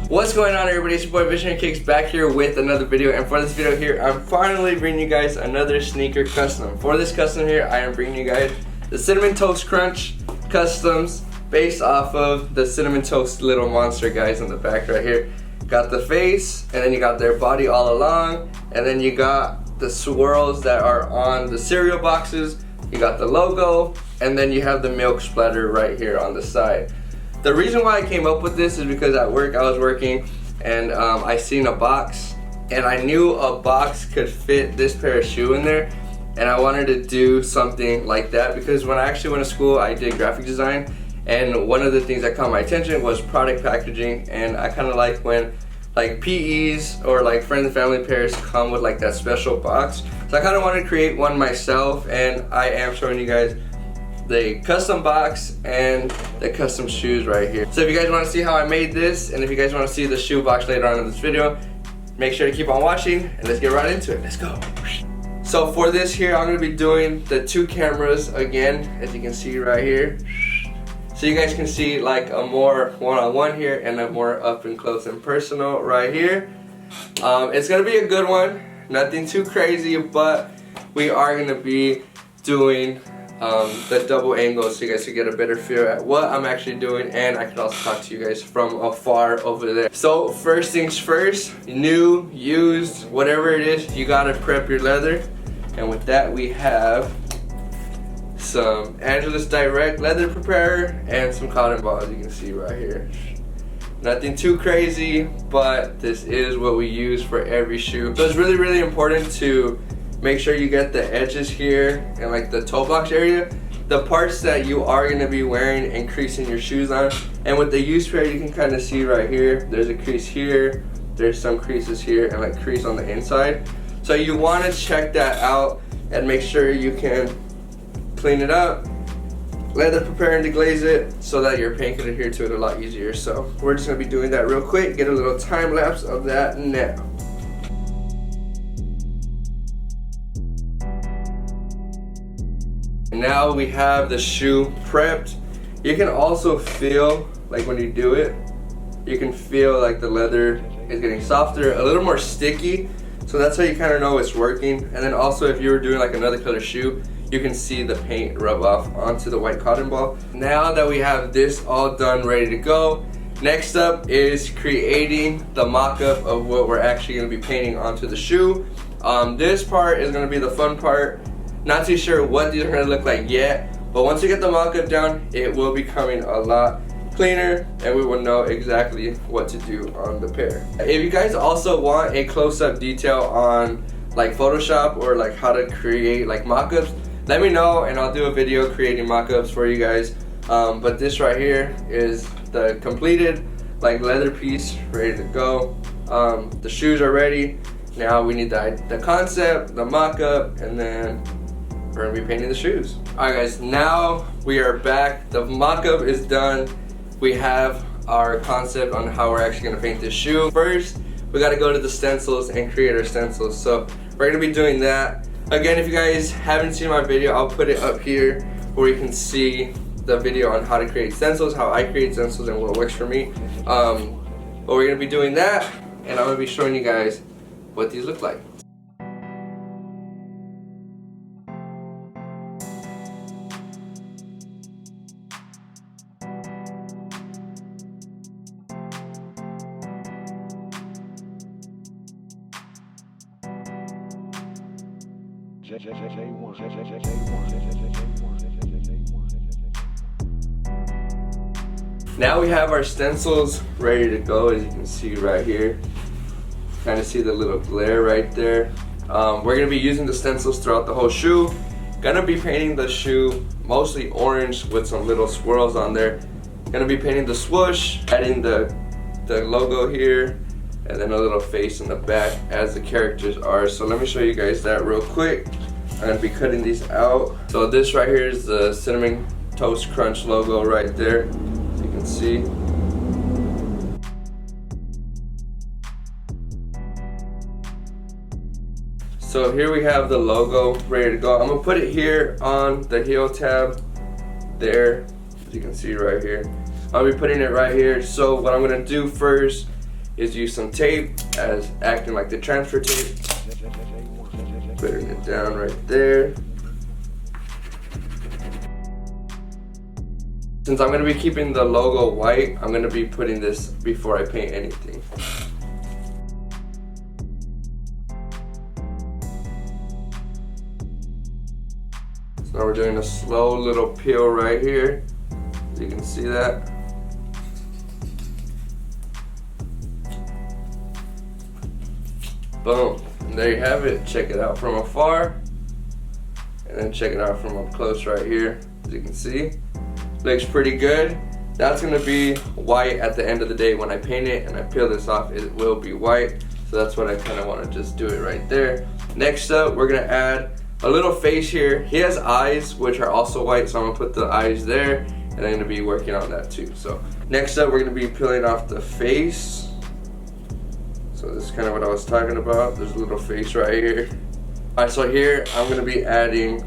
What's going on, everybody? It's your boy Visionary Kicks back here with another video, and for this video here I'm finally bringing you guys another sneaker custom. For this custom here I am bringing you guys the Cinnamon Toast Crunch customs based off of the Cinnamon Toast Little Monster guys in the back right here. Got the face, and then you got their body all along, and then you got the swirls that are on the cereal boxes. You got the logo, and then you have the milk splatter right here on the side. The reason why I came up with this is because at work I was working and I seen a box, and I knew a box could fit this pair of shoe in there, and I wanted to do something like that because when I actually went to school I did graphic design, and one of the things that caught my attention was product packaging, and I kind of like when like PEs or like friends and family pairs come with like that special box. So I kind of wanted to create one myself, and I am showing you guys the custom box and the custom shoes right here. So if you guys want to see how I made this, and if you guys want to see the shoe box later on in this video, make sure to keep on watching, and let's get right into it. Let's go. So for this here I'm going to be doing the two cameras again, as you can see right here, so you guys can see like a more one-on-one here and a more up and close and personal right here. It's going to be a good one, nothing too crazy, but we are going to be doing the double angles so you guys can get a better feel at what I'm actually doing, and I can also talk to you guys from afar over there. So first things first, new, used, whatever it is, you gotta prep your leather. And with that we have some Angelus Direct leather preparer and some cotton balls, you can see right here. Nothing too crazy, but this is what we use for every shoe. So it's really important to make sure you get the edges here and like the toe box area, the parts that you are going to be wearing and creasing your shoes on. And with the used pair, you can kind of see right here, there's a crease here, there's some creases here, and like crease on the inside. So you want to check that out and make sure you can clean it up, leather prepare and deglaze it so that your paint can adhere to it a lot easier. So we're just going to be doing that real quick, get a little time lapse of that now. Now we have the shoe prepped. You can also feel, like when you do it, you can feel like the leather is getting softer, a little more sticky. So that's how you kind of know it's working. And then also if you were doing like another color shoe, you can see the paint rub off onto the white cotton ball. Now that we have this all done, ready to go, next up is creating the mock-up of what we're actually going to be painting onto the shoe. This part is going to be the fun part. Not too sure what these are going to look like yet, but once you get the mock-up down, it will be coming a lot cleaner, and we will know exactly what to do on the pair. If you guys also want a close-up detail on like Photoshop or like how to create like mock-ups, let me know and I'll do a video creating mock-ups for you guys. But this right here is the completed like leather piece ready to go. The shoes are ready. Now we need the concept, the mock-up, and then we're gonna be painting the shoes. Alright guys, now we are back. The mock-up is done. We have our concept on how we're actually gonna paint this shoe. First, we gotta go to the stencils and create our stencils. So we're gonna be doing that. Again, if you guys haven't seen my video, I'll put it up here where you can see the video on how to create stencils, how I create stencils, and what works for me. But we're gonna be doing that, and I'm gonna be showing you guys what these look like. Now we have our stencils ready to go, as you can see right here. Kind of see the little glare right there. We're going to be using the stencils throughout the whole shoe. Gonna be painting the shoe mostly orange with some little swirls on there. Gonna be painting the swoosh, adding the logo here, and then a little face in the back as the characters are. So let me show you guys that real quick. I'm gonna be cutting these out. So this right here is the Cinnamon Toast Crunch logo right there, as you can see. So here we have the logo ready to go. I'm gonna put it here on the heel tab there, as you can see right here. I'll be putting it right here. So what I'm gonna do first is use some tape as acting like the transfer tape. Putting it down right there. Since I'm gonna be keeping the logo white, I'm gonna be putting this before I paint anything. So now we're doing a slow little peel right here. So you can see that. Boom, and there you have it. Check it out from afar, and then check it out from up close right here. As you can see, looks pretty good. That's gonna be white at the end of the day. When I paint it and I peel this off, it will be white. So that's what I kind of want to just do it right there. Next up, we're gonna add a little face here. He has eyes, which are also white, so I'm gonna put the eyes there, and I'm gonna be working on that too. So next up, we're gonna be peeling off the face. So this is kind of what I was talking about. There's a little face right here. All right, so here I'm gonna be adding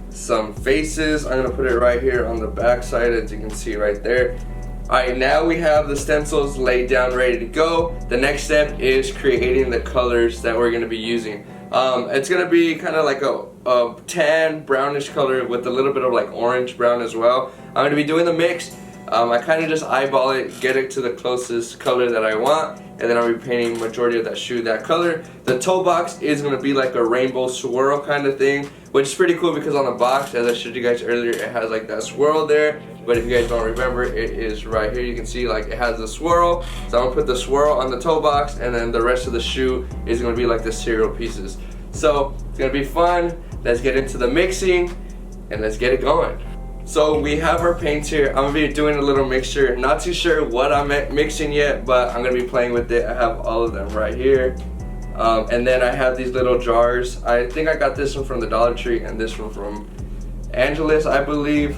some faces. I'm gonna put it right here on the back side, as you can see right there. All right, now we have the stencils laid down, ready to go. The next step is creating the colors that we're gonna be using. It's gonna be kind of like a tan brownish color with a little bit of like orange brown as well. I'm gonna be doing the mix. I kind of just eyeball it, get it to the closest color that I want, and then I'll be painting majority of that shoe that color. The toe box is going to be like a rainbow swirl kind of thing, which is pretty cool because on the box, as I showed you guys earlier, it has like that swirl there. But if you guys don't remember, it is right here. You can see like it has the swirl. So I'm going to put the swirl on the toe box, and then the rest of the shoe is going to be like the cereal pieces. So it's going to be fun. Let's get into the mixing, and let's get it going. So we have our paints here. I'm gonna be doing a little mixture. Not too sure what I'm mixing yet, but I'm gonna be playing with it. I have all of them right here. And then I have these little jars. I think I got this one from the Dollar Tree and this one from Angelus, I believe.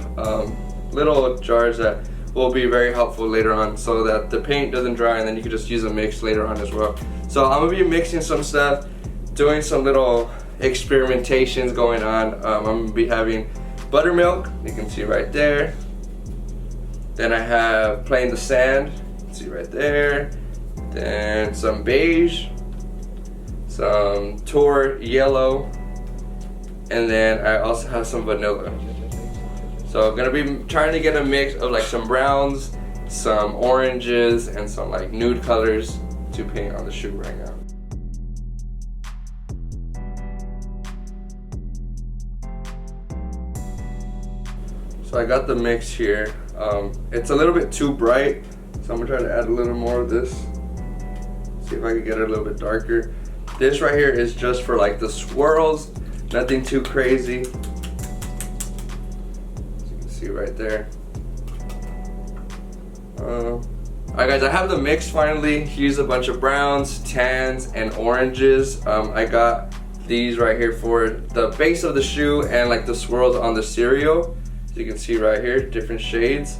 Little jars that will be very helpful later on so that the paint doesn't dry, and then you can just use a mix later on as well. So I'm gonna be mixing some stuff, doing some little experimentations going on. I'm gonna be having buttermilk, you can see right there. Then I have plain the sand, you can see right there. Then some beige, some Tour yellow, and then I also have some vanilla. So I'm gonna be trying to get a mix of like some browns, some oranges, and some like nude colors to paint on the shoe right now. So I got the mix here. It's a little bit too bright, so I'm gonna try to add a little more of this. See if I can get it a little bit darker. This right here is just for like the swirls, nothing too crazy. As you can see right there. Alright guys, I have the mix finally. Used a bunch of browns, tans, and oranges. I got these right here for the base of the shoe and like the swirls on the cereal. As you can see right here, different shades.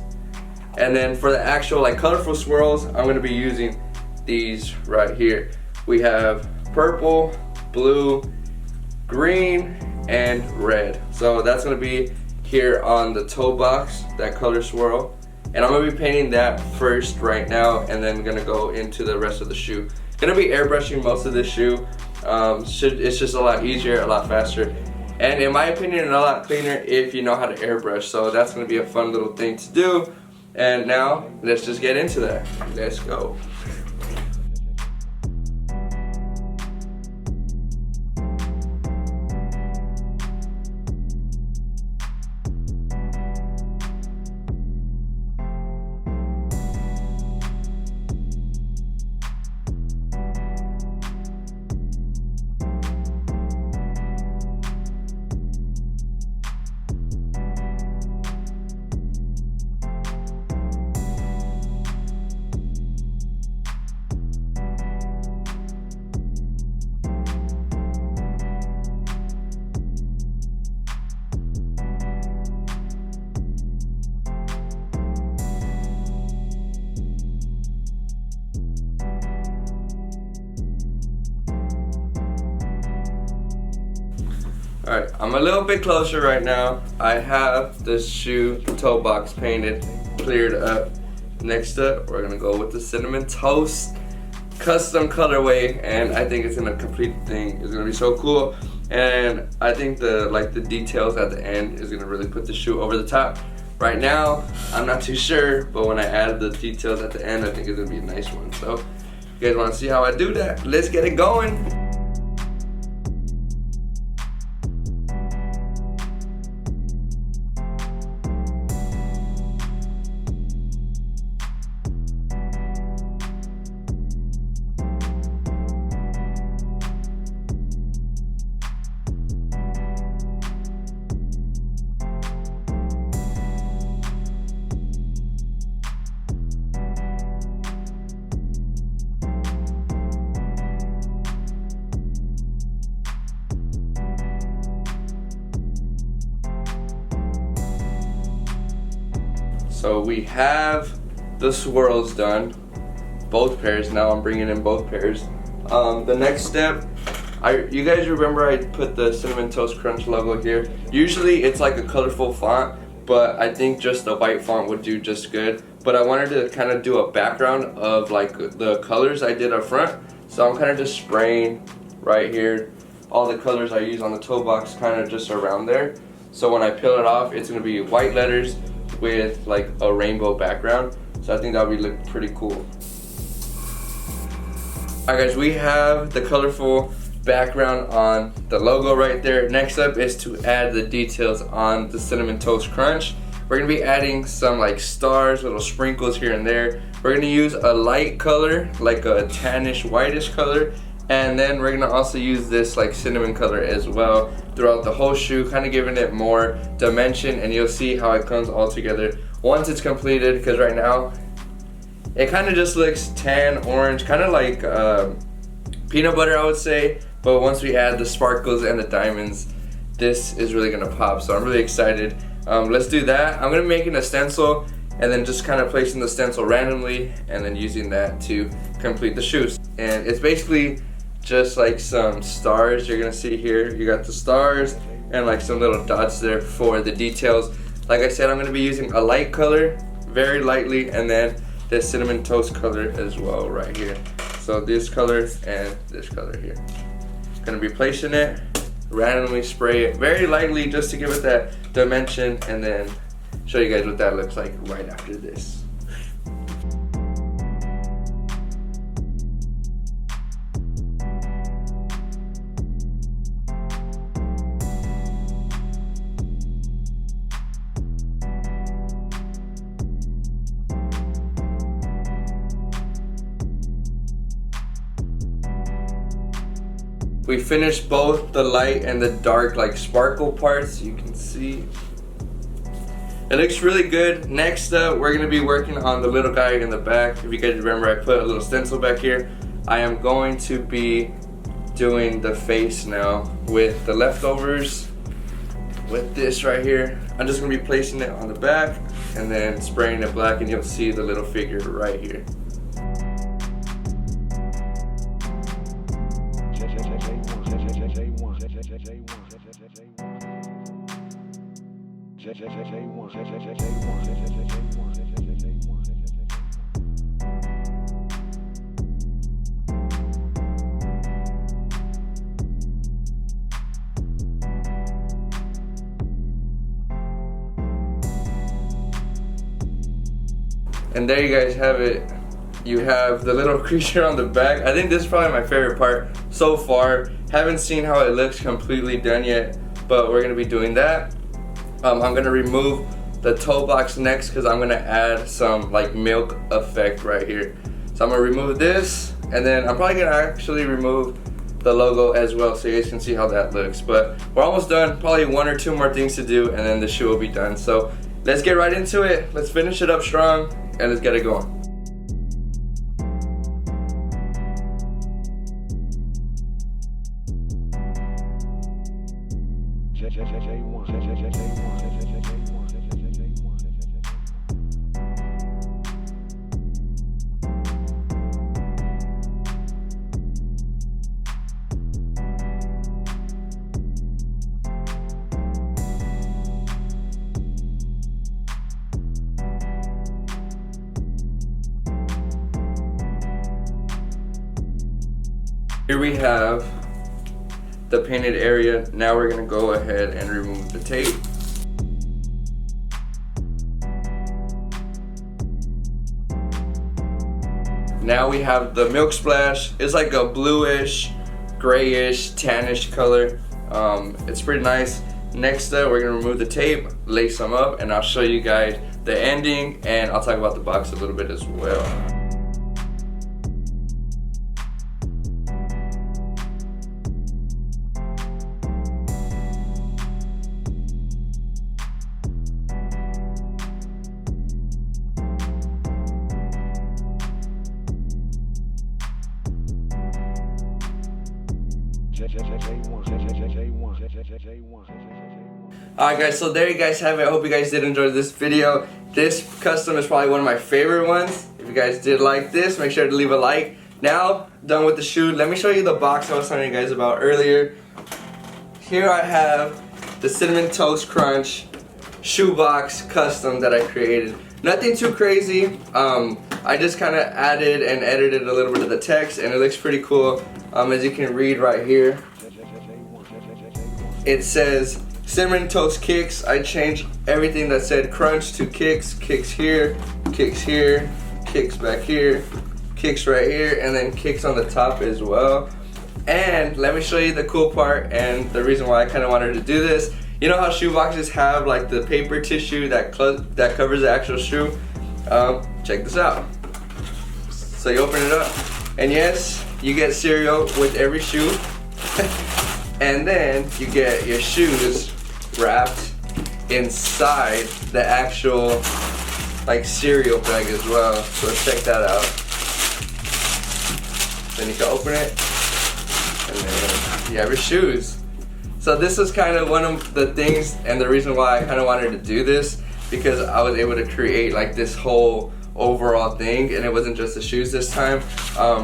And then for the actual like colorful swirls, I'm gonna be using these right here. We have purple, blue, green, and red. So that's gonna be here on the toe box, that color swirl. And I'm gonna be painting that first right now, and then gonna go into the rest of the shoe. Gonna be airbrushing most of this shoe. It's just a lot easier, a lot faster. And in my opinion, a lot cleaner if you know how to airbrush. So that's gonna be a fun little thing to do. And now, let's just get into that. Let's go. Alright, I'm a little bit closer right now. I have this shoe toe box painted, cleared up, Next up, we're gonna go with the Cinnamon Toast custom colorway, and I think it's gonna complete the thing. It's gonna be so cool, and I think the details at the end is gonna really put the shoe over the top. Right now, I'm not too sure, but when I add the details at the end, I think it's gonna be a nice one. So, if you guys wanna see how I do that, let's get it going. So we have the swirls done, both pairs. Now I'm bringing in both pairs. The next step, you guys remember I put the Cinnamon Toast Crunch logo here. Usually it's like a colorful font, but I think just the white font would do just good. But I wanted to kind of do a background of like the colors I did up front. So I'm kind of just spraying right here all the colors I use on the toe box kind of just around there. So when I peel it off, it's gonna be white letters with like a rainbow background. So I think that would look pretty cool. Alright guys, we have the colorful background on the logo right there. Next up is to add the details on the Cinnamon Toast Crunch. We're gonna be adding some like stars, little sprinkles here and there. We're gonna use a light color, like a tannish whitish color, and then we're gonna also use this like cinnamon color as well throughout the whole shoe, kind of giving it more dimension, and you'll see how it comes all together once it's completed, because right now it kind of just looks tan, orange, kind of like peanut butter, I would say, but once we add the sparkles and the diamonds, this is really gonna pop, so I'm really excited. Let's do that. I'm gonna be making a stencil and then just kind of placing the stencil randomly and then using that to complete the shoes. And it's basically just like some stars you're gonna see here. You got the stars and like some little dots there for the details. Like I said, I'm gonna be using a light color, very lightly, and then the Cinnamon Toast color as well right here. So this color and this color here. Gonna be placing it, randomly spray it very lightly just to give it that dimension, and then show you guys what that looks like right after this. We finished both the light and the dark like sparkle parts. You can see it looks really good. Next up, we're gonna be working on the little guy in the back. If you guys remember, I put a little stencil back here. I am going to be doing the face now with the leftovers with this right here. I'm just gonna be placing it on the back and then spraying it black, and you'll see the little figure right here. And there you guys have it. You have the little creature on the back. I think this is probably my favorite part so far. Haven't seen how it looks completely done yet, but we're gonna be doing that. I'm gonna remove the toe box next because I'm gonna add some like milk effect right here. So I'm gonna remove this, and then I'm probably gonna actually remove the logo as well so you guys can see how that looks. But we're almost done, probably one or two more things to do, and then the shoe will be done. So let's get right into it. Let's finish it up strong and let's get it going. Here we have the painted area. Now we're gonna go ahead and remove the tape. Now we have the milk splash. It's like a bluish, grayish, tannish color. It's pretty nice. Next up, we're gonna remove the tape, lace them up, and I'll show you guys the ending, and I'll talk about the box a little bit as well. Alright guys, so there you guys have it. I hope you guys did enjoy this video. This custom is probably one of my favorite ones. If you guys did like this, make sure to leave a like. Now, done with the shoe, let me show you the box I was telling you guys about earlier. Here I have the Cinnamon Toast Crunch shoebox custom that I created. Nothing too crazy. I just kind of added and edited a little bit of the text, and it looks pretty cool. As you can read right here, it says Cinnamon Toast Kicks. I changed everything that said crunch to kicks. Kicks here, kicks back here, kicks right here, and then kicks on the top as well. And let me show you the cool part and the reason why I kind of wanted to do this. You know how shoe boxes have like the paper tissue that covers the actual shoe? Check this out. So you open it up, and yes, you get cereal with every shoe. And then you get your shoes wrapped inside the actual like cereal bag as well. So let's check that out. Then you can open it, and then you have your shoes. So this is kind of one of the things and the reason why I kind of wanted to do this, because I was able to create like this whole overall thing, and it wasn't just the shoes this time.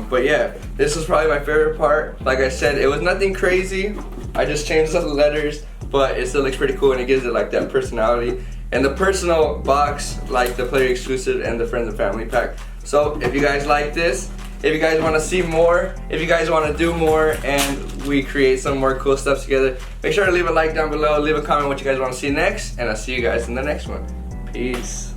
But yeah, this was probably my favorite part. Like I said, it was nothing crazy. I just changed some letters, but it still looks pretty cool, and it gives it like that personality. And the personal box, like the player exclusive and the friends and family pack. So if you guys like this, if you guys want to see more, if you guys want to do more, and we create some more cool stuff together, make sure to leave a like down below, leave a comment what you guys want to see next, and I'll see you guys in the next one. Peace.